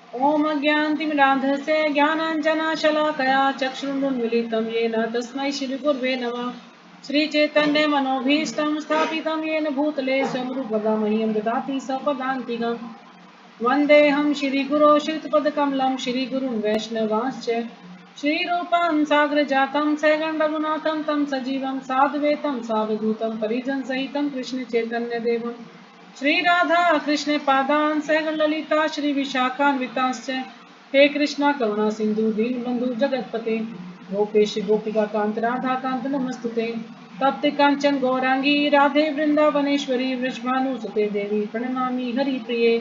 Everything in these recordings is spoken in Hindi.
ओम अज्ञानतिमिरान्धस्य ज्ञानाञ्जनशलाकया चक्षुरुन्मीलितं येन तस्मै श्रीगुरवे नमः। श्रीचैतन्यमनोभीष्टं स्थापितं येन भूतले स्वयं मह्यं ददाति सपदान्तिकम्। वन्देऽहं श्रीगुरो श्रीयुतपदकमलं श्रीगुरुन् वैष्णवांश्च श्रीरूपं साग्रजातं सैगण्डरघुनाथं तं सजीवं साद्वैतं सावधूतं परिजनसहितं कृष्णचैतन्यदेवं श्रीराधा कृष्णपादान् सैगललिता श्रीविशाखान्विताश्च हे कृष्णा करुणा सिन्धु दीनबन्धु जगत्पते गोपेश गोपिकान्त राधाकान्त नमस्तुते तप्त काञ्चन गौरांगी राधे वृन्दावनेश्वरी वृषभानुसुते देवी प्रणमामि हरिप्रिये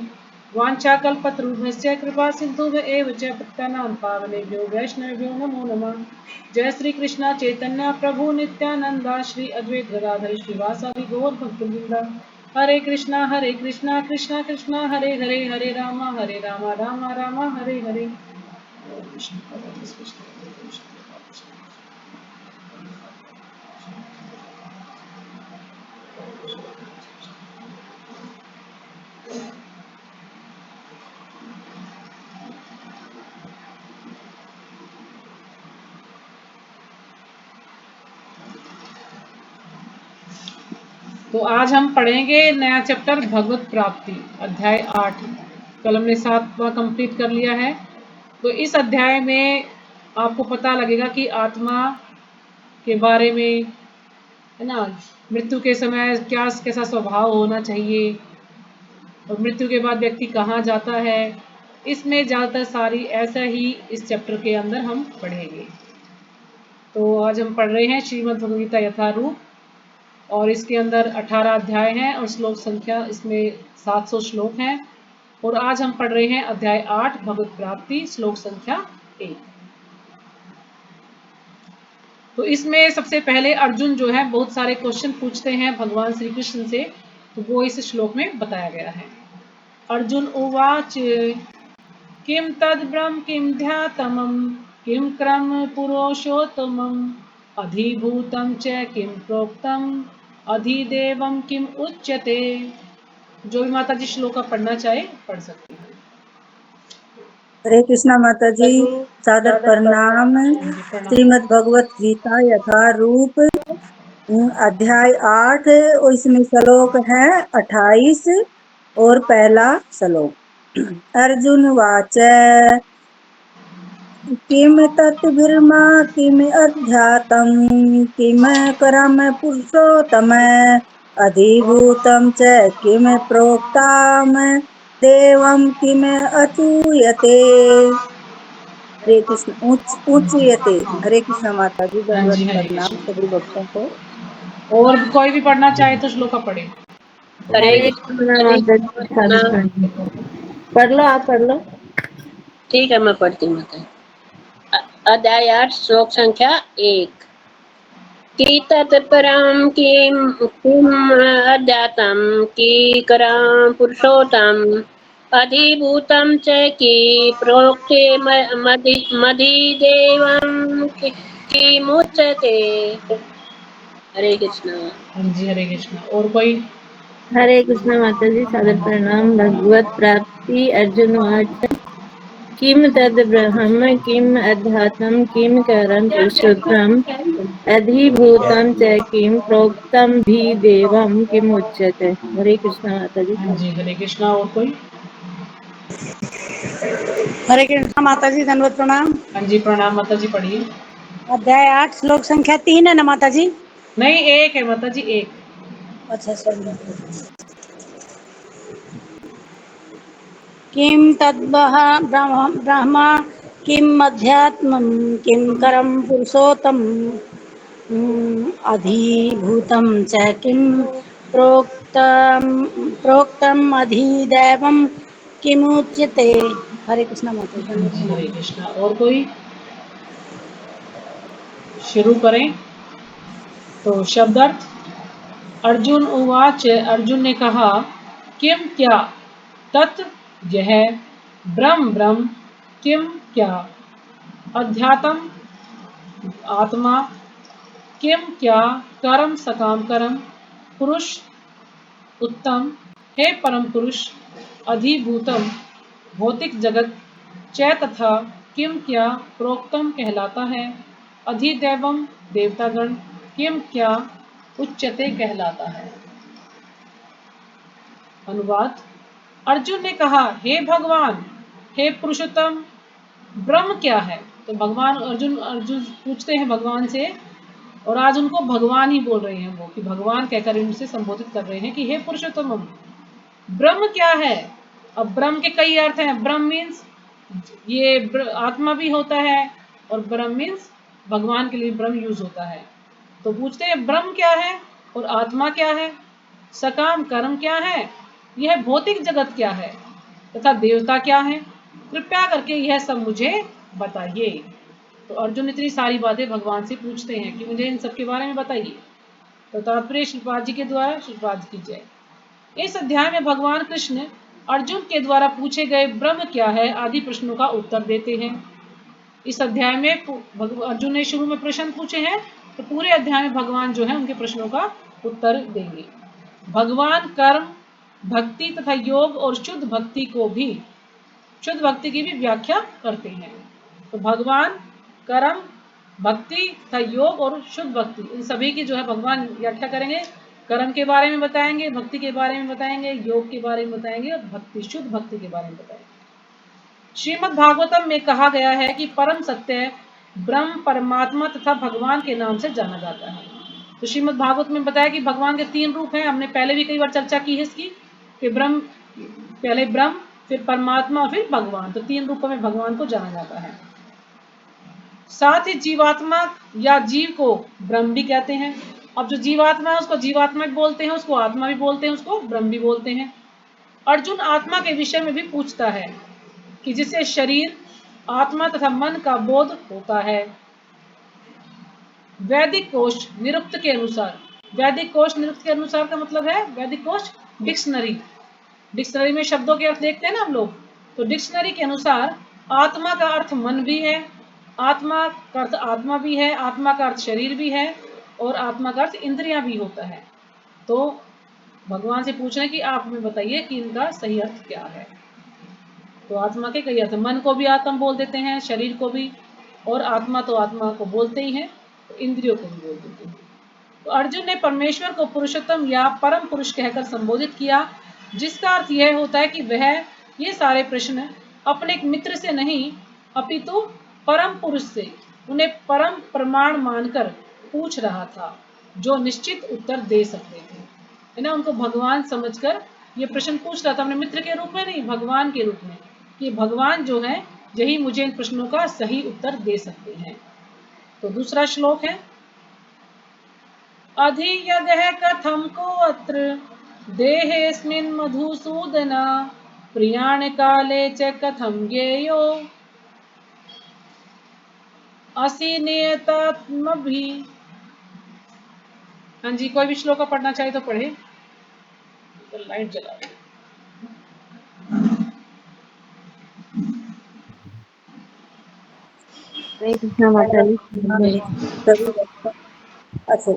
वाञ्छाकल्पतरुभ्यश्च कृपा सिन्धुभ्य एव च पतितानां पावनेभ्यो वैष्णवेभ्यो नमो नमः। जय श्री कृष्ण चैतन्य प्रभु नित्यानंदा श्री अद्वैत गदाधर श्रीवासादि गौर भक्तवृंदा हरे कृष्णा कृष्णा कृष्णा हरे हरे हरे रामा रामा रामा हरे हरे। तो आज हम पढ़ेंगे नया चैप्टर भगवत प्राप्ति अध्याय 8। कल हमने 7वां कंप्लीट कर लिया है। तो इस अध्याय में आपको पता लगेगा कि आत्मा के बारे में, है ना, मृत्यु के समय क्या कैसा स्वभाव होना चाहिए और मृत्यु के बाद व्यक्ति कहाँ जाता है। इसमें ज़्यादातर सारी ऐसा ही इस चैप्टर के अंदर हम पढ़ेंगे। तो आज हम पढ़ रहे हैं श्रीमद् भगवद गीता यथारूप और इसके अंदर 18 अध्याय हैं और श्लोक संख्या इसमें 700 श्लोक हैं। और आज हम पढ़ रहे हैं अध्याय 8 भगवत प्राप्ति श्लोक संख्या 1। तो इसमें सबसे पहले अर्जुन जो है बहुत सारे क्वेश्चन पूछते हैं भगवान श्री कृष्ण से, तो वो इस श्लोक में बताया गया है। अर्जुन उवाच किम तद ब्रह्म किम ध्यातमं किम क्रम पुरुषोत्तमं अधिभूतं च किम प्रोक्तम अधिदेवम किम उच्यते। जो भी माता जी श्लोक का पढ़ना चाहे पढ़ सकती हैं। हरे कृष्णा माता जी, सादर प्रणाम। श्रीमद् भगवत गीता यथारूप अध्याय 8 और इसमें श्लोक है 28 और पहला श्लोक। अर्जुन वाच किम तत्ब्रह्मा किम अध्यात्म किम कर्म पुरुषोत्तम अधिभूतं च किम प्रोक्तम देवं किम अचूयते। हरे कृष्ण उच्यते। हरे कृष्ण माता जी, हाँ दंडवत जी, हरे प्रणाम कृष्ण। सभी भक्तों को। और कोई भी पढ़ना चाहे तो श्लोक का पढ़े। हरे हरे कृष्ण कृष्ण हरे माता जी, सादर कृष्ण। प्रणाम। पढ़ लो, आप पढ़ लो। ठीक है, मैं पढ़ती हूँ माता। अध्याय 8 श्लोक संख्या 1। की तत्परम किम अध्यात्म की कराम पुरुषोत्तम अधिभूतम च की प्रोक्ते मदि देवम की मुच्यते। हरे कृष्ण। हाँ जी, हरे कृष्ण। और कोई। हरे कृष्ण माता जी, सादर प्रणाम। भगवत प्राप्ति। अर्जुन वाच किम तद ब्रह्म किम अध्यात्म किम करम पुरुषोत्तम अधिभूतम च किम प्रोक्तम भी देवम किम उच्यते। हरे कृष्ण माता जी। हाँ जी, हरे कृष्ण। और कोई। हरे कृष्णा माता जी, धन्यवाद प्रणाम। हाँ जी, प्रणाम माता जी, पढ़िए। अध्याय 8 श्लोक संख्या 3 है ना माता जी? नहीं, एक है माता जी, एक। अच्छा सुन। किम तद्वह ब्रह्म किम अध्यात्मं किम करम पुरुषोत्तम अधिभूतं च किम प्रोक्तम अधिदैवम किमुच्यते। हरे कृष्णा माता जी, हाँ धन्यवाद जी, हरे प्रणाम। कृष्ण। और कोई। शुरू करें। तो शब्दार्थ। अर्जुन उवाच, अर्जुन ने कहा, किम क्या, तत् यह, ब्रह्म ब्रह्म, किम क्या, अध्यात्म आत्मा, किम क्या, कर्म सकाम कर्म, पुरुष उत्तम, हे परम पुरुष, अधिभूतम भौतिक जगत, च तथा किम क्या प्रोक्तम कहलाता है, अधिदैवम देवतागण किम क्या उच्चते कहलाता है। अनुवाद। अर्जुन ने कहा, हे भगवान, हे पुरुषोत्तम, ब्रह्म क्या है। तो भगवान अर्जुन अर्जुन पूछते हैं भगवान से, और आज उनको भगवान ही बोल रहे हैं वो, कि भगवान कहकर इनसे संबोधित कर रहे हैं कि हे पुरुषोत्तम, ब्रह्म क्या है। अब ब्रह्म के कई अर्थ हैं। ब्रह्म मीन्स ये आत्मा भी होता है, और ब्रह्म मीन्स भगवान के लिए ब्रह्म यूज होता है। तो पूछते हैं ब्रह्म क्या है और आत्मा क्या है, सकाम कर्म क्या है, यह भौतिक जगत क्या है, तथा देवता क्या है, कृपया करके यह सब मुझे बताइए। तो अर्जुन इतनी सारी बातें भगवान से पूछते हैं कि मुझे इन सब के बारे में बताइए। तो तात्पर्य श्रीपाद जी के द्वारा श्रीपाद की जय। इस अध्याय में भगवान कृष्ण अर्जुन के द्वारा पूछे गए ब्रह्म क्या है आदि प्रश्नों का उत्तर देते हैं। इस अध्याय में अर्जुन ने शुरू में प्रश्न पूछे हैं, तो पूरे अध्याय में भगवान जो है उनके प्रश्नों का उत्तर देंगे। भगवान कर्म, भक्ति तथा योग और शुद्ध भक्ति की भी व्याख्या करते हैं। तो भगवान कर्म, भक्ति तथा योग और शुद्ध भक्ति, इन सभी की जो है भगवान व्याख्या करेंगे। कर्म के बारे में बताएंगे, भक्ति के बारे में बताएंगे, योग के बारे में बताएंगे, और भक्ति शुद्ध भक्ति के बारे में बताएंगे। श्रीमद् भागवतम में कहा गया है कि परम सत्य ब्रह्म, परमात्मा तथा भगवान के नाम से जाना जाता है। तो श्रीमद् भागवत में बताया कि भगवान के 3 रूप हैं। हमने पहले भी कई बार चर्चा की है इसकी, कि पहले ब्रह्म, फिर परमात्मा और फिर भगवान। तो 3 रूपों में भगवान को जाना जाता है। साथ ही जीवात्मा या जीव को ब्रह्म भी कहते हैं। अब जो जीवात्मा है उसको जीवात्मा भी बोलते हैं, उसको आत्मा भी बोलते हैं, उसको ब्रह्म भी बोलते हैं। अर्जुन आत्मा के विषय में भी पूछता है कि जिसे शरीर, आत्मा तथा मन का बोध होता है। वैदिक कोश निरुक्त के अनुसार, वैदिक कोश निरुक्त के अनुसार का मतलब है वैदिक कोश डिक्शनरी में शब्दों के अर्थ देखते हैं ना हम लोग। तो डिक्शनरी के अनुसार आत्मा का अर्थ मन भी है, आत्मा का अर्थ आत्मा भी है, आत्मा का अर्थ शरीर भी है, और आत्मा का अर्थ इंद्रियां भी होता है। तो भगवान से पूछ रहे हैं कि आप हमें बताइए कि इनका सही अर्थ क्या है। तो आत्मा के कई अर्थ, मन को भी आत्मा बोल देते हैं, शरीर को भी, और आत्मा तो आत्मा को बोलते ही हैं, तो इंद्रियों को भी बोल देते हैं। तो अर्जुन ने परमेश्वर को पुरुषोत्तम या परम पुरुष कहकर संबोधित किया, जिसका अर्थ यह होता है कि वह ये सारे प्रश्न अपने एक मित्र से नहीं, अपितु परम पुरुष से उन्हें परम प्रमाण मानकर पूछ रहा था, जो निश्चित उत्तर दे सकते थे। है ना, उनको भगवान समझकर ये प्रश्न पूछ रहा था, अपने मित्र के रूप में नहीं, भगवान के रूप में, कि भगवान जो है यही मुझे इन प्रश्नों का सही उत्तर दे सकते हैं। तो दूसरा श्लोक है, अधियगः कथम को अत्र देहेऽस्मिन् मधुसूदन, प्रियाण काले च कथम ज्ञेयो असि नियतात्मभि। हाँ जी, कोई भी श्लोक पढ़ना चाहे तो पढ़े। तो लाइट जला दो। हरे कृष्णा माता जी। सभी बच्चों, अच्छा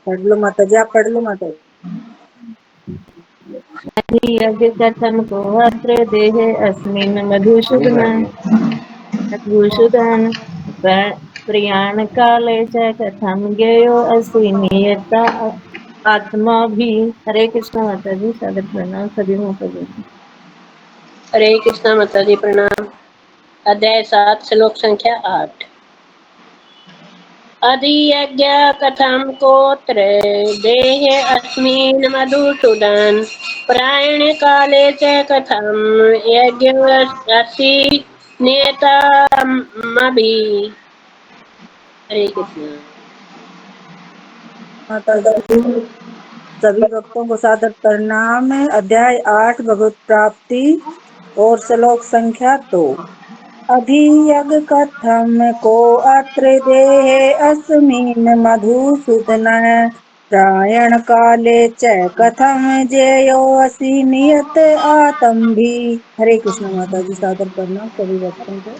पढ़ लो माता जी, आप पढ़ लो माता जी। यज्ञ कथम को अत्र देहे अस्मिन् मधुसूदन प्रयाण काले च कथम ज्ञेयो असि नियता आत्मा भी। हरे कृष्णा माता जी, सादर प्रणाम सभी माता जी। हरे कृष्णा माता जी प्रणाम। अध्याय 7 श्लोक संख्या 8। अधियज्ञ कथम कोत्र देहे अस्मिन् मधुसूदन, प्रायण काले च कथम यज्ञस्यसि नियतमभि। हरे कृष्णा माता जी सभी भक्तों को सादर प्रणाम। अध्याय 8 भगवत प्राप्ति और श्लोक संख्या 2। अधियज्ञ कथम को अत्र देहे अस्मिन् मधुसूदन, प्रायण काले च कथम ज्ञेयो असि नियत आत्मभि। हरे कृष्ण माता जी, सादर प्रणाम सभी भक्तों को।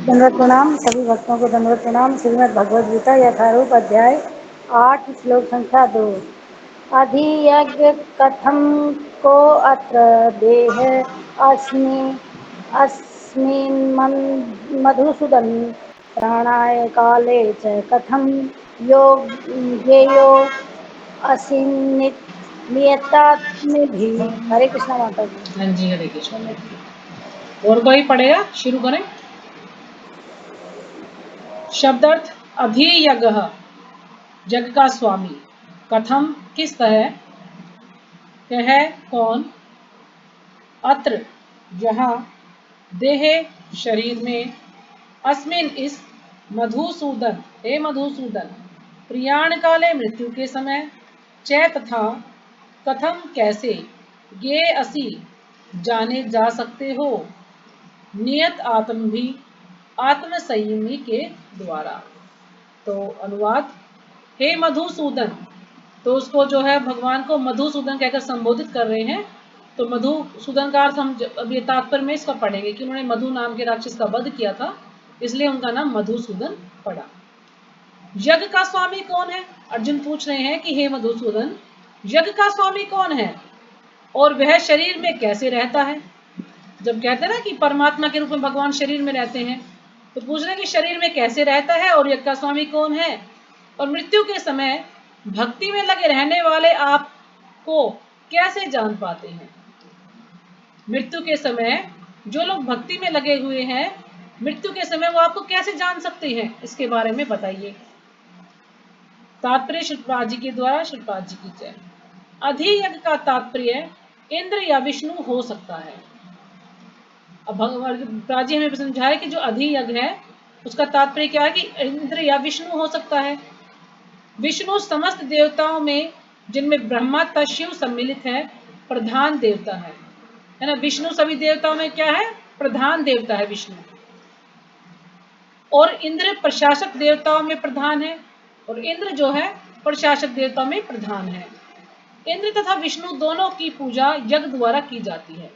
दंडवत प्रणाम सभी भक्तों को, दंडवत प्रणाम। श्रीमद् भगवद गीता यथारूप अध्याय 8 श्लोक संख्या 2। अधियज्ञ कथम को अत्र देह अस्मि अस्मिन् मधुसूदन प्राणाय काले च कथं योगेयो असि नियतात्मभिः। हरे कृष्णा माता जी। हाँ जी, हरे कृष्ण। और कोई पढ़ेगा? शुरू करें। शब्दार्थ अधियज्ञः, जग का स्वामी। कथम, किस तरह। कह, कौन। अत्र, यहाँ। देहे, शरीर में। अस्मिन, इस। मधुसूदन, हे मधुसूदन। प्रियाण काले, मृत्यु के समय। च, तथा। कथम, कैसे। ये असि, जाने जा सकते हो। नियत आत्म भी, आत्म संयमी के द्वारा। तो अनुवाद, हे मधुसूदन। तो उसको जो है भगवान को मधुसूदन कहकर संबोधित कर रहे हैं। तो मधुसूदन का अर्थ हम अभी तात्पर्य में इसका पढ़ेंगे कि उन्होंने मधु नाम के राक्षस का वध किया था, इसलिए उनका नाम मधुसूदन पड़ा। यज्ञ का स्वामी कौन है? अर्जुन पूछ रहे हैं कि हे मधुसूदन, यज्ञ का स्वामी कौन है और वह शरीर में कैसे रहता है। जब कहते हैं ना कि परमात्मा के रूप में भगवान शरीर में रहते हैं, तो पूछ रहे हैं कि शरीर में कैसे रहता है और यज्ञ का स्वामी कौन है, और मृत्यु के समय भक्ति में लगे रहने वाले आप को कैसे जान पाते हैं। मृत्यु के समय जो लोग भक्ति में लगे हुए हैं, मृत्यु के समय वो आपको कैसे जान सकते हैं, इसके बारे में बताइए। तात्पर्य श्रीपाद जी के द्वारा। श्रीपाद जी की जय। अधियज्ञ का तात्पर्य इंद्र या विष्णु हो सकता है। अब भगवान जी हमें समझाया कि जो अधियज्ञ है उसका तात्पर्य क्या है कि इंद्र या विष्णु हो सकता है। विष्णु समस्त देवताओं में, जिनमें ब्रह्मा तथा शिव सम्मिलित है, प्रधान देवता है ना। विष्णु सभी देवताओं में क्या है? प्रधान देवता है विष्णु। और इंद्र प्रशासक देवताओं में प्रधान है, और इंद्र जो है प्रशासक देवताओं में प्रधान है। इंद्र तथा विष्णु दोनों की पूजा यज्ञ द्वारा की जाती है।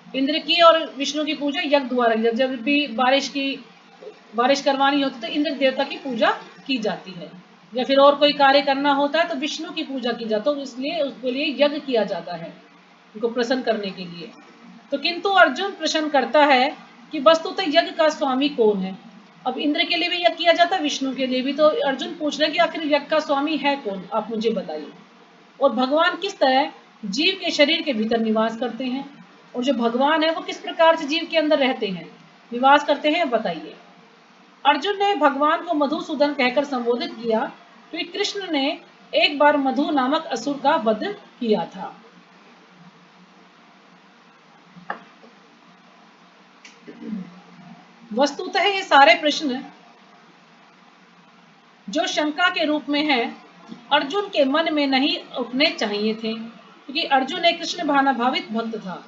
इंद्र की और विष्णु की पूजा यज्ञ द्वारा, जब भी बारिश करवानी होती तो इंद्र देवता की पूजा की जाती है, या फिर और कोई कार्य करना होता है तो विष्णु की पूजा की जाती है, तो इसलिए उसके लिए यज्ञ किया जाता है, उनको प्रसन्न करने के लिए। तो किंतु अर्जुन प्रश्न करता है कि वस्तुतः यज्ञ का स्वामी कौन है। अब इंद्र के लिए भी यज्ञ किया जाता है, विष्णु के लिए भी, तो अर्जुन पूछ रहे हैं कि आखिर यज्ञ का स्वामी है कौन, आप मुझे बताइए। और भगवान किस तरह जीव के शरीर के भीतर निवास करते हैं, और जो भगवान है वो किस प्रकार से जीव के अंदर रहते हैं, निवास करते हैं, बताइए। अर्जुन ने भगवान को मधुसूदन कहकर संबोधित किया क्योंकि कृष्ण ने एक बार मधु नामक असुर का वध किया था। वस्तुतः ये सारे प्रश्न जो शंका के रूप में हैं, अर्जुन के मन में नहीं उठने चाहिए थे, क्योंकि अर्जुन एक कृष्ण भावनाभावित भक्त था।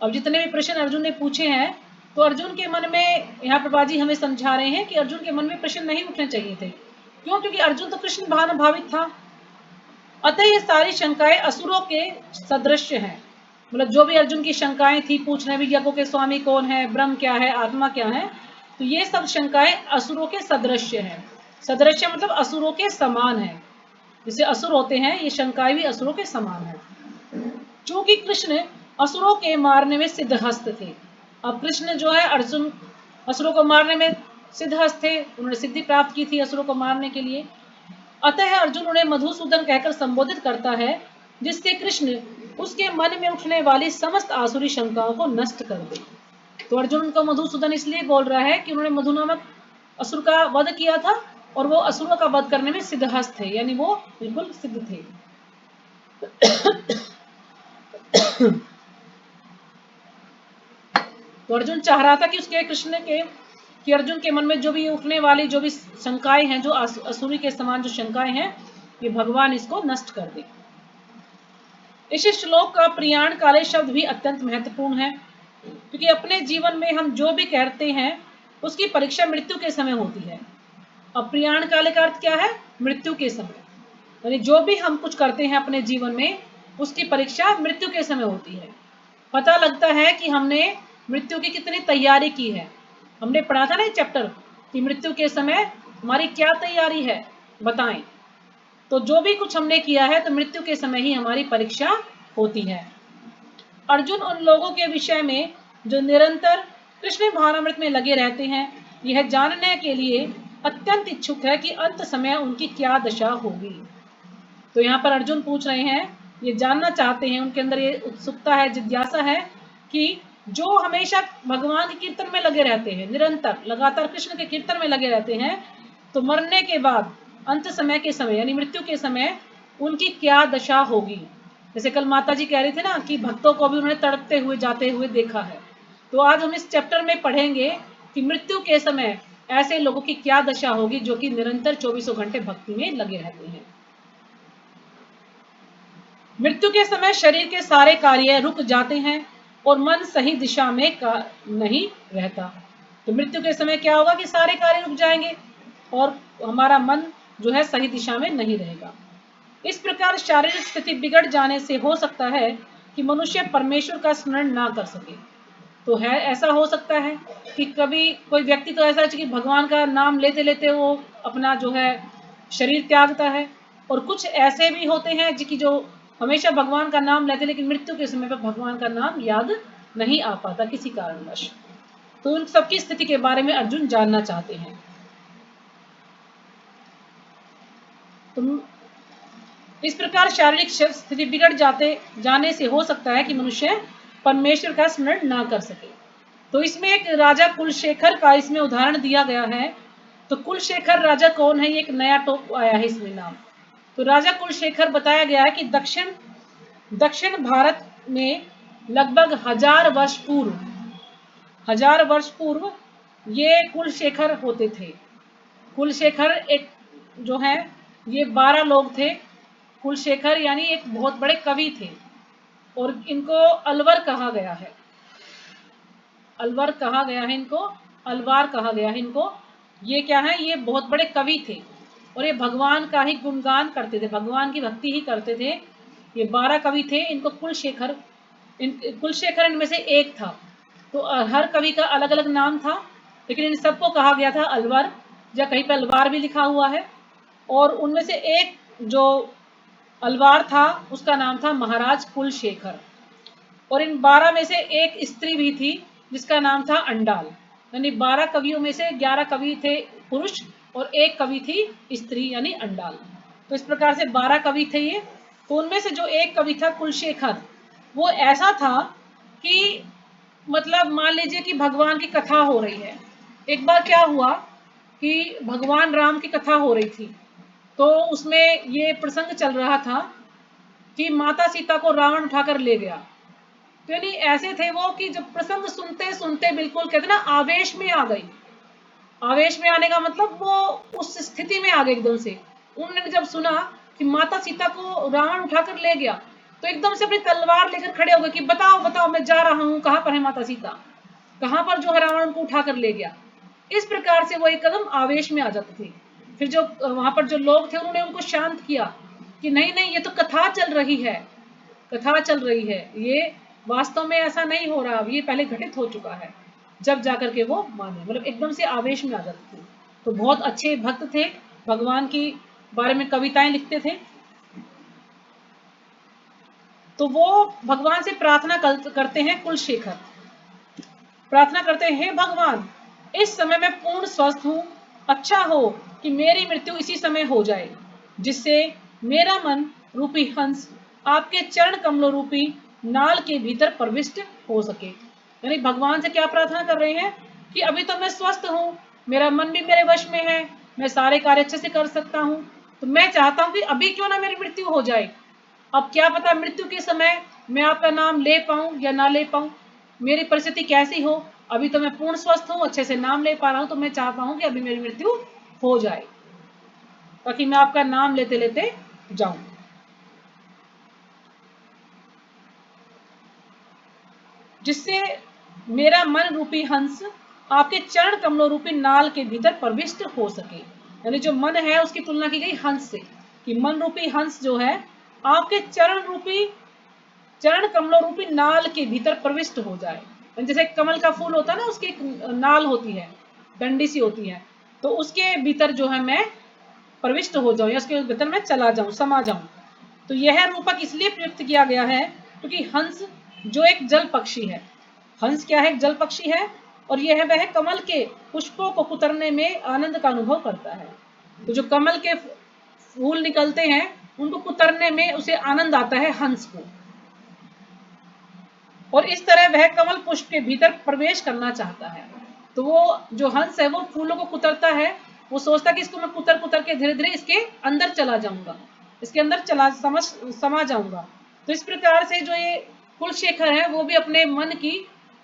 अब जितने भी प्रश्न अर्जुन ने पूछे हैं, तो अर्जुन के मन में, यहाँ प्रभा जी हमें समझा रहे हैं कि अर्जुन के मन में प्रश्न नहीं उठने चाहिए थे। क्यों? क्योंकि अर्जुन तो कृष्ण भावनाभावित था। अतः ये सारी शंकाएं असुरों के सदृश हैं। मतलब जो भी अर्जुन की शंकाएं थी, पूछ रहे भी यज्ञों के स्वामी कौन है, ब्रह्म क्या है, आत्मा क्या है, तो ये सब शंकाएं असुरों के सदृश्य हैं। सदृश्य मतलब असुरों के समान है। जैसे असुर होते हैं, ये शंकाएं भी असुरों के समान है। क्योंकि कृष्ण असुरों के मारने में सिद्धहस्त थे। अब कृष्ण जो है अर्जुन असुरों को मारने में सिद्धहस्त थे, उन्होंने सिद्धि प्राप्त की थी असुरों को मारने के लिए। अतः अर्जुन उन्हें मधुसूदन कहकर संबोधित करता है, जिससे कृष्ण उसके मन में उठने वाली समस्त आसुरी शंकाओं को नष्ट कर दे। तो अर्जुन उनको मधुसूदन इसलिए बोल रहा है कि उन्होंने मधु नामक असुर का वध किया था, और वो असुरों का वध करने में सिद्धहस्त थे, यानी वो बिल्कुल सिद्ध थे। तो अर्जुन चाह रहा था कि उसके कृष्ण के कि अर्जुन के मन में जो भी उठने वाली जो भी शंकाएं हैं, जो असुरी के समान जो शंकाएं हैं, ये भगवान इसको नष्ट कर दे। इस श्लोक का प्रियाण काले शब्द भी अत्यंत महत्वपूर्ण है, क्योंकि अपने जीवन में हम जो भी करते हैं उसकी परीक्षा मृत्यु के समय होती है। अब प्रियाण काले का अर्थ क्या है? मृत्यु के समय, यानी जो भी हम कुछ करते हैं अपने जीवन में उसकी परीक्षा मृत्यु के समय होती है। पता लगता है कि हमने मृत्यु की कितनी तैयारी की है। हमने पढ़ा था ना ये चैप्टर कि मृत्यु के समय हमारी क्या तैयारी है, बताएं। तो जो भी कुछ हमने किया है तो मृत्यु के समय ही हमारी परीक्षा होती है। अर्जुन उन लोगों के विषय में जो निरंतर कृष्ण भावनामृत में लगे रहते हैं, यह जानने के लिए अत्यंत इच्छुक है कि अंत समय उनकी क्या दशा होगी। तो यहाँ पर अर्जुन पूछ रहे हैं, ये जानना चाहते हैं, उनके अंदर ये उत्सुकता है, जिज्ञासा है कि जो हमेशा भगवान के कीर्तन में लगे रहते हैं, निरंतर लगातार कृष्ण के कीर्तन में लगे रहते हैं, तो मरने के बाद अंत समय के समय यानी मृत्यु के समय उनकी क्या दशा होगी। जैसे कल माता जी कह रहे थे ना कि भक्तों को भी उन्होंने तड़पते हुए जाते हुए देखा है। तो आज हम इस चैप्टर में पढ़ेंगे कि मृत्यु के समय ऐसे लोगों की क्या दशा होगी जो कि निरंतर 24 घंटे भक्ति में लगे रहते हैं। मृत्यु के समय शरीर के सारे कार्य रुक जाते हैं और मन सही दिशा में नहीं रहता। तो मृत्यु के समय क्या होगा कि सारे कार्य रुक जाएंगे और हमारा मन जो है सही दिशा में नहीं रहेगा। इस प्रकार शारीरिक स्थिति बिगड़ जाने से हो सकता है कि मनुष्य परमेश्वर का स्मरण ना कर सके। तो है ऐसा हो सकता है कि कभी कोई व्यक्ति तो ऐसा है कि भगवान का नाम लेते लेते वो अपना जो है शरीर त्यागता है, और कुछ ऐसे भी होते हैं जो हमेशा भगवान का नाम लेते लेकिन मृत्यु के समय पर भगवान का नाम याद नहीं आ पाता किसी कारणवश। तो उन सबकी स्थिति के बारे में अर्जुन जानना चाहते हैं। तो इस प्रकार शारीरिक स्थिति बिगड़ जाने से हो सकता है कि मनुष्य परमेश्वर का स्मरण ना कर सके। तो इसमें एक राजा कुलशेखर का इसमें उदाहरण दिया गया है। तो कुलशेखर राजा कौन है, ये एक नया टॉप आया है इसमें नाम। तो राजा कुलशेखर बताया गया है कि दक्षिण भारत में लगभग 1000 वर्ष पूर्व ये कुलशेखर होते थे। कुलशेखर एक जो है ये 12 लोग थे। कुलशेखर यानी एक बहुत बड़े कवि थे और इनको अलवर कहा गया है। अलवर कहा गया है इनको, अलवार कहा गया है इनको। ये क्या है, ये बहुत बड़े कवि थे और ये भगवान का ही गुणगान करते थे, भगवान की भक्ति ही करते थे। ये 12 कवि थे। इनको कुलशेखर इनमें से एक था। तो हर कवि का अलग अलग नाम था, लेकिन इन सबको कहा गया था अलवर, या कहीं पर अलवार भी लिखा हुआ है। और उनमें से एक जो अलवार था उसका नाम था महाराज कुलशेखर। और इन 12 में से एक स्त्री भी थी जिसका नाम था अंडाल। यानी 12 कवियों में से 11 कवि थे पुरुष और एक कवि थी स्त्री यानी अंडाल। तो इस प्रकार से 12 कवि थे ये। तो उनमें से जो एक कवि था कुलशेखर, वो ऐसा था कि मतलब मान लीजिए कि भगवान की कथा हो रही है। एक बार क्या हुआ कि भगवान राम की कथा हो रही थी, तो उसमें ये प्रसंग चल रहा था कि माता सीता को रावण उठाकर ले गया। तो यानी ऐसे थे वो कि जब प्रसंग सुनते सुनते बिल्कुल कहते ना आवेश में आ गई। आवेश में आने का मतलब वो उस स्थिति में आ गए एकदम से। उन्होंने जब सुना कि माता सीता को रावण उठाकर ले गया, तो एकदम से अपनी तलवार लेकर खड़े हो गए कि बताओ बताओ मैं जा रहा हूँ, कहाँ पर है माता सीता, कहाँ पर जो है रावण को उठाकर ले गया। इस प्रकार से वो एक कदम आवेश में आ जाते थे। फिर जो वहां पर जो लोग थे उन्होंने उनको शांत किया कि नहीं नहीं ये तो कथा चल रही है, कथा चल रही है, ये वास्तव में ऐसा नहीं हो रहा, अब ये पहले घटित हो चुका है। जब जाकर के वो माने, मतलब एकदम से आवेश में आ जाते थे। तो बहुत अच्छे भक्त थे, भगवान की बारे में कविताएं लिखते थे। तो वो भगवान से प्रार्थना करते हैं। कुलशेखर प्रार्थना करते हैं, हे भगवान इस समय मैं पूर्ण स्वस्थ हूँ, अच्छा हो कि मेरी मृत्यु इसी समय हो जाए, जिससे मेरा मन रूपी हंस आपके चरण कमलों रूपी नाल के भीतर प्रविष्ट हो सके। यानी भगवान से क्या प्रार्थना कर रहे हैं कि अभी तो मैं स्वस्थ हूँ, मेरा मन भी मेरे वश में है, मैं सारे कार्य अच्छे से कर सकता हूँ, तो मैं चाहता हूँ कि अभी क्यों ना मेरी मृत्यु हो जाए। अब क्या पता मृत्यु के समय मैं आपका नाम ले पाऊं या ना ले पाऊं, मेरी परिस्थिति कैसी हो, अभी तो मैं पूर्ण स्वस्थ हूँ, अच्छे से नाम ले पा रहा हूँ, तो मैं चाहता हूँ कि अभी मेरी मृत्यु हो जाए ताकि मैं आपका नाम लेते लेते जाऊं। जिससे मेरा मन रूपी हंस आपके चरण कमलों रूपी नाल के भीतर प्रविष्ट हो सके। यानी जो मन है उसकी तुलना की गई हंस से, कि मन रूपी हंस जो है आपके चरण कमलों रूपी नाल के भीतर प्रविष्ट हो जाए। जैसे कमल का फूल होता है ना, उसकी नाल होती है, डंडी सी होती है, तो उसके भीतर जो है मैं प्रविष्ट हो जाऊं या उसके भीतर मैं चला जाऊं, समा जाऊं। तो यह रूपक इसलिए प्रयुक्त किया गया है क्योंकि हंस जो एक जल पक्षी है, हंस क्या है, एक जल पक्षी है, और यह वह कमल के पुष्पों को कुतरने में आनंद का अनुभव करता है। तो जो कमल के फूल निकलते हैं उनको कुतरने में उसे आनंद आता है हंस को, और इस तरह वह कमल पुष्प के भीतर प्रवेश करना चाहता है। तो वो जो हंस है वो फूलों को कुतरता है, वो सोचता है कि इसको मैं कुतर कुतर के धीरे धीरे इसके अंदर चला जाऊंगा, इसके अंदर समा जाऊंगा। तो इस प्रकार से जो ये कुलशेखर है वो भी अपने मन की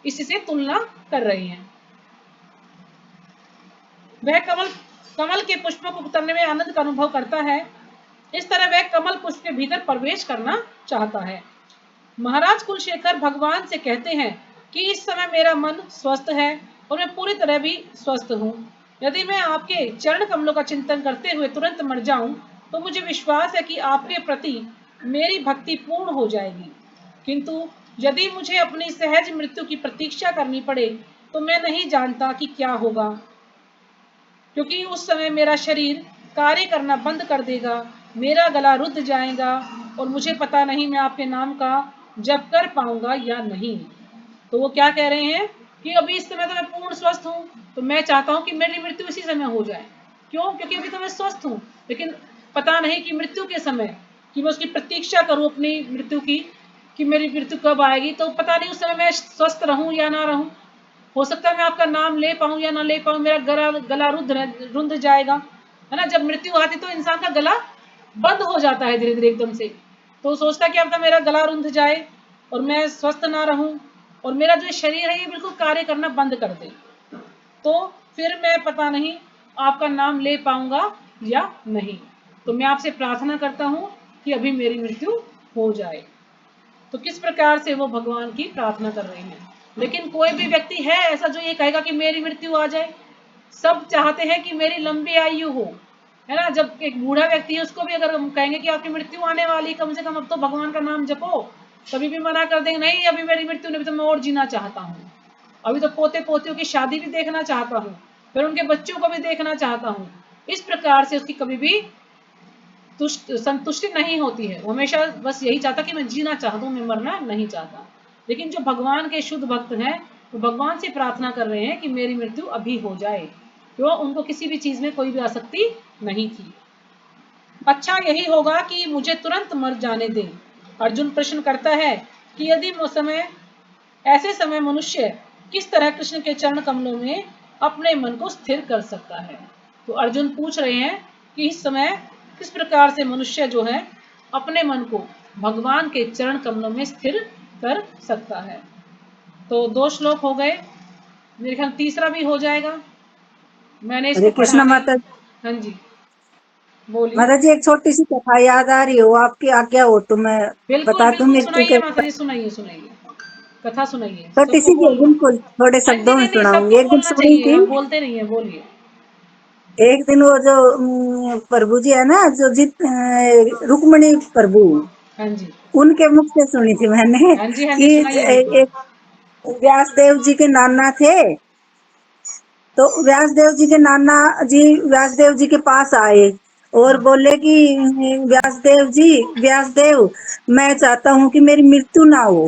इसी से तुलना कर रहे हैं। वह कमल के पुष्पों को कुतरने में आनंद का अनुभव करता है, इस तरह वह कमल पुष्प के भीतर प्रवेश करना चाहता है। महाराज कुलशेखर भगवान से कहते हैं कि इस समय मेरा मन स्वस्थ है और मैं पूरी तरह भी स्वस्थ हूँ। यदि मैं आपके चरण कमलों का चिंतन करते हुए तुरंत मर जाऊं तो मुझे विश्वास है कि आपके प्रति मेरी भक्ति पूर्ण हो जाएगी, किंतु यदि मुझे अपनी सहज मृत्यु की प्रतीक्षा करनी पड़े तो मैं नहीं जानता कि क्या होगा, क्योंकि उस समय मेरा शरीर कार्य करना बंद कर देगा, मेरा गला रुद्ध जाएगा और मुझे पता नहीं मैं आपके नाम का जप कर पाऊंगा या नहीं। तो वो क्या कह रहे हैं कि अभी इस समय तो मैं पूर्ण स्वस्थ हूँ, तो मैं चाहता हूँ कि मेरी मृत्यु इसी समय हो जाए। क्यों? क्योंकि अभी तो मैं स्वस्थ हूँ, लेकिन पता नहीं कि मृत्यु के समय कि मैं उसकी प्रतीक्षा करूँ अपनी मृत्यु की, कि मेरी मृत्यु कब आएगी। तो पता नहीं उस समय मैं स्वस्थ रहूँ या ना रहूँ, हो सकता है मैं आपका नाम ले पाऊँ या ना ले पाऊँ, मेरा गला रुंध जाएगा, है ना। जब मृत्यु आती तो इंसान का गला बंद हो जाता है धीरे धीरे एकदम से, तो सोचता है कि अब तो मेरा गला रुंध जाए और मैं स्वस्थ ना रहूं और मेरा जो शरीर है ये बिल्कुल कार्य करना बंद कर दे, तो फिर मैं पता नहीं आपका नाम ले पाऊंगा या नहीं। तो मैं आपसे प्रार्थना करता हूं कि अभी मेरी मृत्यु हो जाए। तो किस प्रकार से वो भगवान की प्रार्थना कर रहे हैं। लेकिन कोई भी व्यक्ति है ऐसा जो ये कहेगा कि मेरी मृत्यु आ जाए? सब चाहते हैं कि मेरी लंबी आयु हो, है ना। जब एक बूढ़ा व्यक्ति है उसको भी अगर हम कहेंगे कि आपकी मृत्यु आने वाली, कम से कम अब तो भगवान का नाम जपो, तभी भी मना कर देंगे, नहीं अभी मेरी मृत्यु नहीं, तो मैं और जीना चाहता हूँ, अभी तो पोते पोतियों की शादी भी देखना चाहता हूँ, फिर उनके बच्चों को भी देखना चाहता हूँ। इस प्रकार से उसकी कभी भी संतुष्टि नहीं होती है, वो हमेशा बस यही चाहता कि मैं जीना चाहता हूँ, मैं मरना नहीं चाहता। लेकिन जो भगवान के शुद्ध भक्त हैं वो भगवान से प्रार्थना कर रहे हैं कि मेरी मृत्यु अभी हो जाए, क्यों? उनको किसी भी चीज में कोई भी आसक्ति नहीं थी। अच्छा यही होगा कि मुझे तुरंत मर जाने दें। अर्जुन प्रश्न करता है कि यदि ऐसे समय मनुष्य किस तरह कृष्ण के चरण कमलों में अपने मन को स्थिर कर सकता है। तो अर्जुन पूछ रहे हैं कि इस समय किस प्रकार से मनुष्य जो है अपने मन को भगवान के चरण कमलों में स्थिर कर सकता है। तो 2 श्लोक हो गए, मेरे ख्याल तीसरा भी हो जाएगा। मैंने इसको हरे कृष्णा पढ़ा माता। नहीं। हाँ जी बोलिए। माता जी एक छोटी सी कथा याद आ रही हो, आपकी आज्ञा हो तो मैं बिल्कुल बता दूं बिल्कुल मृत्यु सुनाइए के। माता जी, सुनाइए सुनाइए, कथा सुनाइए, छोटी सबको सी जी, बोलना। बिल्कुल थोड़े हाँ जी, शब्दों में नहीं नहीं सुनाऊंगी। सबको एक दिन बोलना सुनी चाहिए, थी। आप बोलते नहीं है, बोलिए। एक दिन वो जो प्रभु जी है ना, जो रुक्मणी प्रभु, हाँ जी उनके मुख से सुनी थी मैंने हाँ जी हाँ कि जी सुनाइए बिल्कुल। एक व्यास देव जी के नाना थे। तो व्यासदेव जी के नाना जी व्यासदेव जी के पास आए और बोले कि व्यासदेव जी, व्यासदेव, मैं चाहता हूँ कि मेरी मृत्यु ना हो।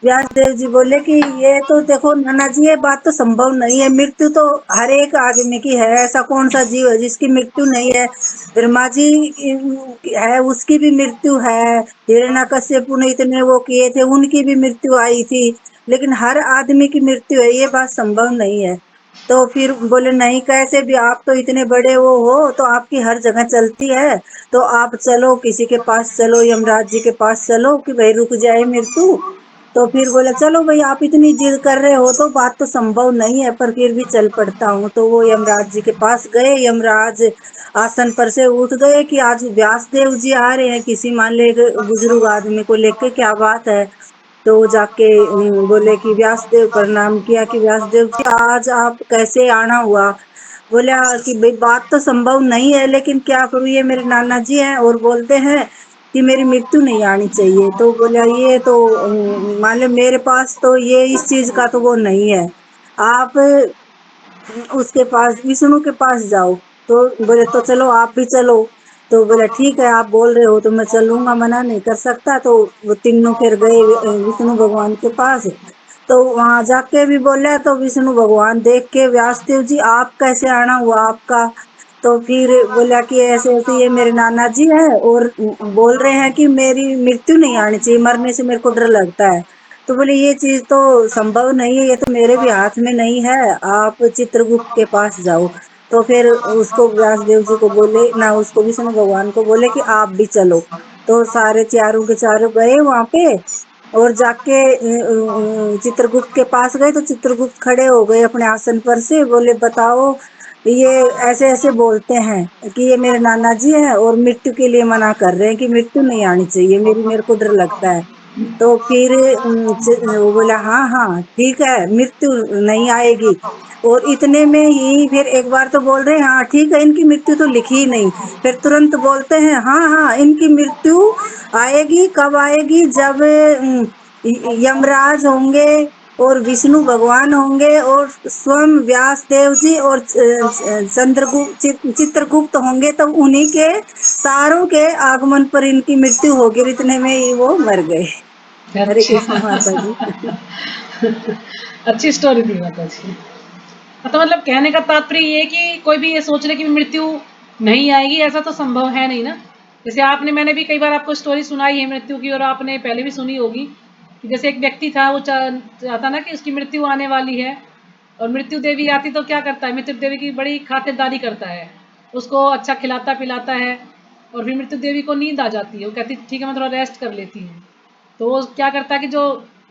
व्यासदेव जी बोले कि ये तो देखो नाना जी, ये बात तो संभव नहीं है, मृत्यु तो हर एक आदमी की है, ऐसा कौन सा जीव है जिसकी मृत्यु नहीं है। ब्रह्मा जी है, उसकी भी मृत्यु है, हिरण्यकश्यप ने इतने वो किए थे, उनकी भी मृत्यु आई थी, लेकिन हर आदमी की मृत्यु है, ये बात संभव नहीं है। तो फिर बोले नहीं, कैसे भी, आप तो इतने बड़े वो हो, तो आपकी हर जगह चलती है, तो आप चलो किसी के पास, चलो यमराज जी के पास चलो कि भाई रुक जाए मृत्यु। तो फिर बोले चलो भाई, आप इतनी जिद कर रहे हो तो बात तो संभव नहीं है, पर फिर भी चल पड़ता हूँ। तो वो यमराज जी के पास गए। यमराज आसन पर से उठ गए कि आज व्यास देव जी आ रहे हैं, किसी मान ले बुजुर्ग आदमी को लेके, क्या बात है। तो जाके बोले कि व्यासदेव, प्रणाम किया कि व्यासदेव जी आज आप कैसे आना हुआ। बोला कि भाई बात तो संभव नहीं है, लेकिन क्या करूँ, ये मेरे नाना जी हैं और बोलते हैं कि मेरी मृत्यु नहीं आनी चाहिए। तो बोला ये तो मान लो मेरे पास तो ये इस चीज का तो वो नहीं है, आप उसके पास, विष्णु के पास जाओ। तो बोले तो चलो आप भी चलो। तो बोला ठीक है, आप बोल रहे हो तो मैं चलूंगा, मना नहीं कर सकता। तो वो तीनों फिर गए विष्णु भगवान के पास। तो वहां जाके भी बोला तो विष्णु भगवान देख के व्यासदेव जी आप कैसे आना हुआ आपका। तो फिर बोला कि ऐसे ऐसे ये मेरे नाना जी है और बोल रहे हैं कि मेरी मृत्यु नहीं आनी चाहिए, मरने से मेरे को डर लगता है। तो बोले ये चीज तो संभव नहीं है, ये तो मेरे भी हाथ में नहीं है, आप चित्रगुप्त के पास जाओ। तो फिर उसको व्यासदेव जी को बोले ना, उसको विष्णु भगवान को बोले कि आप भी चलो। तो सारे चारों के चारों गए वहां पे और जाके चित्रगुप्त के पास गए तो चित्रगुप्त खड़े हो गए अपने आसन पर से, बोले बताओ ये ऐसे ऐसे बोलते हैं कि ये मेरे नाना जी हैं और मृत्यु के लिए मना कर रहे हैं कि मृत्यु नहीं आनी चाहिए, मेरे को डर लगता है। तो फिर वो बोला हाँ हाँ ठीक है मृत्यु नहीं आएगी। और इतने में ही फिर एक बार तो बोल रहे हैं हाँ ठीक है इनकी मृत्यु तो लिखी ही नहीं, फिर तुरंत बोलते हैं हाँ हाँ इनकी मृत्यु आएगी, कब आएगी, जब यमराज होंगे और विष्णु भगवान होंगे और स्वयं व्यास देव जी और चंद्रगुप्त चित्रगुप्त होंगे, तब उन्हीं के सारों के आगमन पर इनकी मृत्यु होगी। और इतने में ही वो मर गए। हरे कृष्ण माता जी। अच्छी स्टोरी थी माता जी। तो मतलब कहने का तात्पर्य ये है कि कोई भी ये सोच ले कि मृत्यु नहीं आएगी, ऐसा तो संभव है नहीं ना। जैसे आपने, मैंने भी कई बार आपको स्टोरी सुनाई है मृत्यु की, और आपने पहले भी सुनी होगी कि जैसे एक व्यक्ति था, वो चाहता ना कि उसकी मृत्यु आने वाली है, और मृत्यु देवी आती तो क्या करता है, मृत्यु देवी की बड़ी खातिरदारी करता है, उसको अच्छा खिलाता पिलाता है, और फिर मृत्यु देवी को नींद आ जाती है, वो कहती ठीक है मैं थोड़ा रेस्ट कर लेती हूँ। तो वो क्या करता है कि जो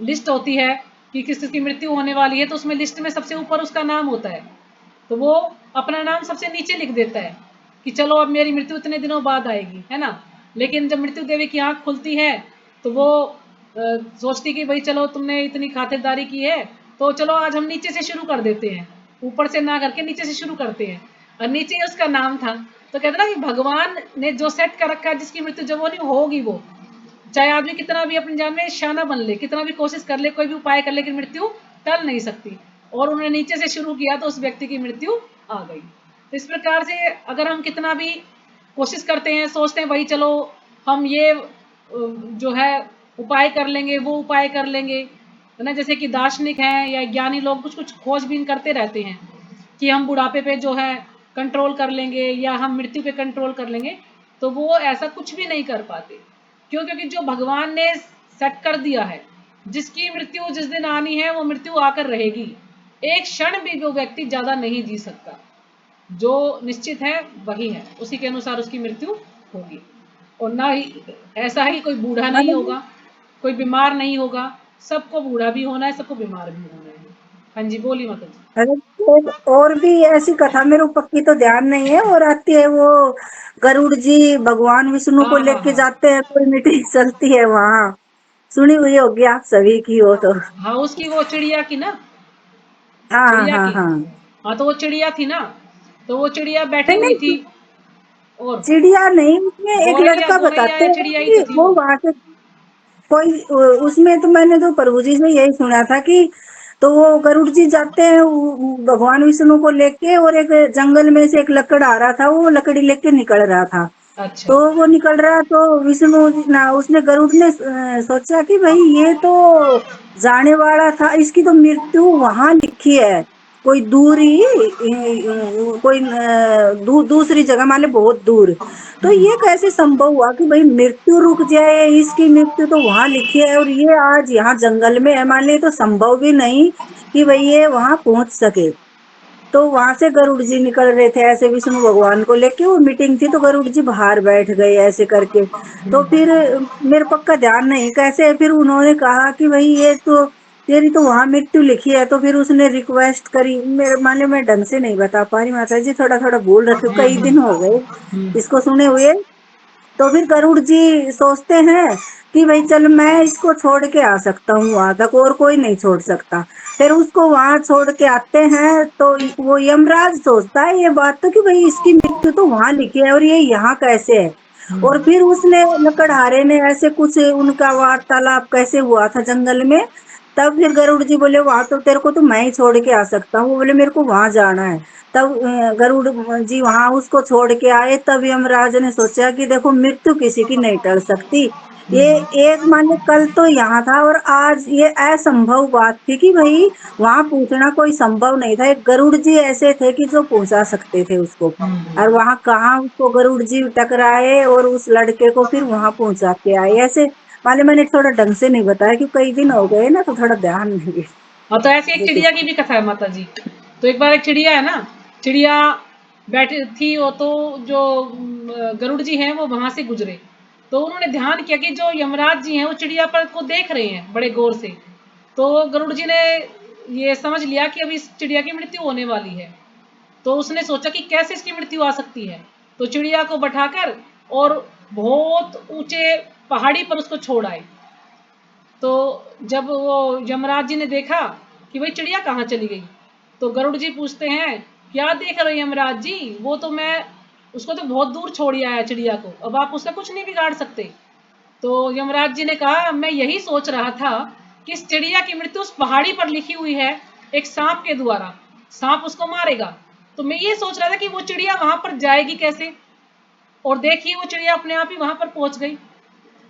लिस्ट होती है कि किस किस की मृत्यु होने वाली है, तो उसमें लिस्ट में सबसे ऊपर उसका नाम होता है, तो वो अपना नाम सबसे नीचे लिख देता है कि चलो अब मेरी मृत्यु इतने दिनों बाद आएगी, है ना। लेकिन जब मृत्यु देवी की आंख खुलती है तो वो सोचती कि भाई चलो तुमने इतनी खातिरदारी की है, तो चलो आज हम नीचे से शुरू कर देते हैं, ऊपर से ना करके नीचे से शुरू करते हैं। और नीचे ही उसका नाम था। तो कहते ना कि भगवान ने जो सेट कर रखा है, जिसकी मृत्यु जब वो नहीं होगी, वो चाहे आदमी कितना भी अपनी जान में शाना बन ले, कितना भी कोशिश कर ले, कोई भी उपाय कर ले, लेकिन मृत्यु टल नहीं सकती। और उन्होंने नीचे से शुरू किया तो उस व्यक्ति की मृत्यु आ गई। तो इस प्रकार से अगर हम कितना भी कोशिश करते हैं, सोचते हैं भाई चलो हम ये जो है उपाय कर लेंगे, वो उपाय कर लेंगे, है ना। जैसे कि दार्शनिक हैं या ज्ञानी लोग कुछ कुछ खोजबीन करते रहते हैं कि हम बुढ़ापे पे जो है कंट्रोल कर लेंगे या हम मृत्यु पे कंट्रोल कर लेंगे, तो वो ऐसा कुछ भी नहीं कर पाते। क्यों? क्योंकि जो भगवान ने सेट कर दिया है, जिसकी मृत्यु जिस दिन आनी है वो मृत्यु आकर रहेगी। एक क्षण भी वो व्यक्ति ज्यादा नहीं जी सकता, जो निश्चित है वही है, उसी के अनुसार उसकी मृत्यु होगी। और ना ही ऐसा है कि कोई बूढ़ा नहीं मतलब होगा, कोई बीमार नहीं होगा, सबको बूढ़ा भी होना है, सबको बीमार भी होना है। हाँ जी बोली माता जी। अरे और भी ऐसी कथा मेरे को पक्की तो ध्यान नहीं है, और आती है वो गरुड़ जी भगवान विष्णु को हाँ हाँ लेके हाँ जाते हैं, कोई मीटिंग चलती है वहां, सुनी हुई होगी आप सभी की हो तो। हाँ, उसकी वो चिड़िया की ना, हाँ चिड़िया हाँ की। हाँ। हाँ तो वो चिड़िया थी ना, तो वो चिड़िया बैठी नहीं हुई थी, नहीं और चिड़िया नहीं, उसमें एक गौरैया लड़का गौरैया बताते या हैं चिड़िया ही कि तो थी वो वो। वहां से कोई उसमें तो मैंने तो प्रभु जी से यही सुना था कि तो वो गरुड़ जी जाते हैं भगवान विष्णु को लेके, और एक जंगल में से एक लकड़ आ रहा था, वो लकड़ी लेके निकल रहा था। अच्छा। तो वो निकल रहा तो विष्णु जी ना, उसने गरुड़ ने सोचा कि भाई ये तो जाने वाला था, इसकी तो मृत्यु वहां लिखी है, कोई दूरी कोई दूसरी जगह, मान लो बहुत दूर। तो ये कैसे संभव हुआ कि भाई मृत्यु रुक जाए, इसकी मृत्यु तो वहां लिखी है और ये आज यहाँ जंगल में है, मान ली तो संभव भी नहीं कि भाई ये वहां पहुंच सके। तो वहां से गरुड़ जी निकल रहे थे ऐसे विष्णु भगवान को लेके, वो मीटिंग थी तो गरुड़ जी बाहर बैठ गए ऐसे करके। तो फिर मेरे पक्का ध्यान नहीं कैसे, फिर उन्होंने कहा कि भाई ये तो तेरी तो वहां मृत्यु लिखी है। तो फिर उसने रिक्वेस्ट करी, मेरे मान लो मैं ढंग से नहीं बता पा रही माता जी, थोड़ा थोड़ा भूल रखी हूँ, कई दिन हो गए इसको सुने हुए। तो फिर गरुड़ जी सोचते हैं कि भाई चल मैं इसको छोड़ के आ सकता हूँ वहां तक, और कोई नहीं छोड़ सकता। फिर उसको वहां छोड़ के आते हैं तो वो यमराज सोचता है ये बात तो कि भाई इसकी मृत्यु तो वहां लिखी है और ये यहाँ कैसे है। और फिर उसने लकड़हारे ने ऐसे कुछ उनका वार्तालाप कैसे हुआ था जंगल में। तब फिर गरुड़ जी बोले वहां तो तेरे को तो मैं ही छोड़ के आ सकता हूँ, वो बोले मेरे को वहां जाना है। तब गरुड़ जी वहां उसको छोड़ के आए। तब यमराज ने सोचा कि देखो मृत्यु किसी की नहीं टल सकती, ये एक माने कल तो यहाँ था और आज ये असंभव बात थी कि भाई वहां पूछना कोई संभव नहीं था। एक गरुड़ जी ऐसे थे कि जो पहुंचा सकते थे उसको, और वहां कहाँ उसको गरुड़ जी टकराए और उस लड़के को फिर वहां पहुंचा के आए ऐसे। माने मैंने थोड़ा ढंग से नहीं बताया क्योंकि कई दिन हो गए ना, तो थोड़ा ध्यान नहीं। हाँ, तो ऐसी एक चिड़िया की भी कथा है माता जी। तो एक बार एक चिड़िया है ना, चिड़िया बैठी थी, वो तो जो गरुड़ जी हैं वो वहां से गुजरे, तो उन्होंने ध्यान किया कि जो यमराज जी हैं वो चिड़िया पर को देख रहे हैं बड़े गौर से। तो गरुड़ जी ने ये समझ लिया कि अभी इस चिड़िया की मृत्यु होने वाली है। तो उसने सोचा कि कैसे इसकी मृत्यु आ सकती है, तो चिड़िया को बैठाकर और बहुत ऊंचे पहाड़ी पर उसको छोड़ आए। तो जब वो यमराज जी ने देखा कि भाई चिड़िया कहाँ चली गई, तो गरुड़ जी पूछते हैं, क्या देख रहे हो यमराज जी, वो तो मैं उसको तो बहुत दूर छोड़ आया चिड़िया को, अब आप उसका कुछ नहीं बिगाड़ सकते। तो यमराज जी ने कहा, मैं यही सोच रहा था कि इस चिड़िया की मृत्यु उस पहाड़ी पर लिखी हुई है एक सांप के द्वारा, सांप उसको मारेगा। तो मैं ये सोच रहा था कि वो चिड़िया वहां पर जाएगी कैसे, और देखिए वो चिड़िया अपने आप ही वहां पर पहुंच गई।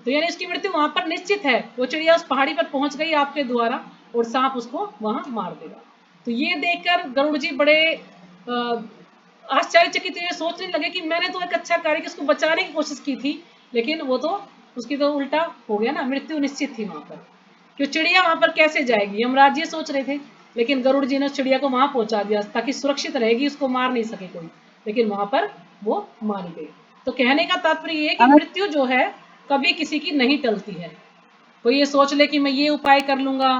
तो यानी उसकी मृत्यु वहां पर निश्चित है, वो चिड़िया उस पहाड़ी पर पहुंच गई आपके द्वारा और सांप उसको वहां मार देगा। तो ये देखकर गरुड़ जी बड़े आश्चर्यचकित हुए, सोचने लगे कि मैंने तो एक अच्छा कार्य उसको बचाने की कोशिश की थी, लेकिन वो तो उसकी तो उल्टा हो गया ना, मृत्यु निश्चित थी वहां पर। कि चिड़िया वहां पर कैसे जाएगी, यमराज ये सोच रहे थे, लेकिन गरुड़ जी ने उस चिड़िया को वहां पहुंचा दिया ताकि सुरक्षित रहेगी, उसको मार नहीं सके कोई, लेकिन वहां पर वो मारी गई। तो कहने का तात्पर्य ये है कि हाँ, मृत्यु जो है कभी किसी की नहीं टलती है। कोई ये सोच ले कि मैं ये उपाय कर लूंगा,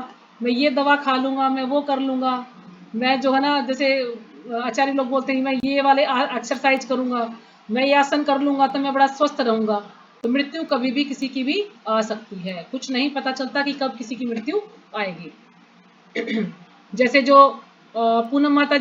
मैं ये दवा खा लूंगा, मैं वो कर लूंगा, मैं जो है ना, जैसे आचार्य लोग बोलते हैं मैं ये वाले एक्सरसाइज करूंगा, मैं ये आसन कर लूंगा तो मैं बड़ा स्वस्थ रहूंगा। तो मृत्यु कभी भी किसी की भी आ सकती है, कुछ नहीं पता चलता कि कब किसी की मृत्यु आएगी। जैसे जो पूनम माता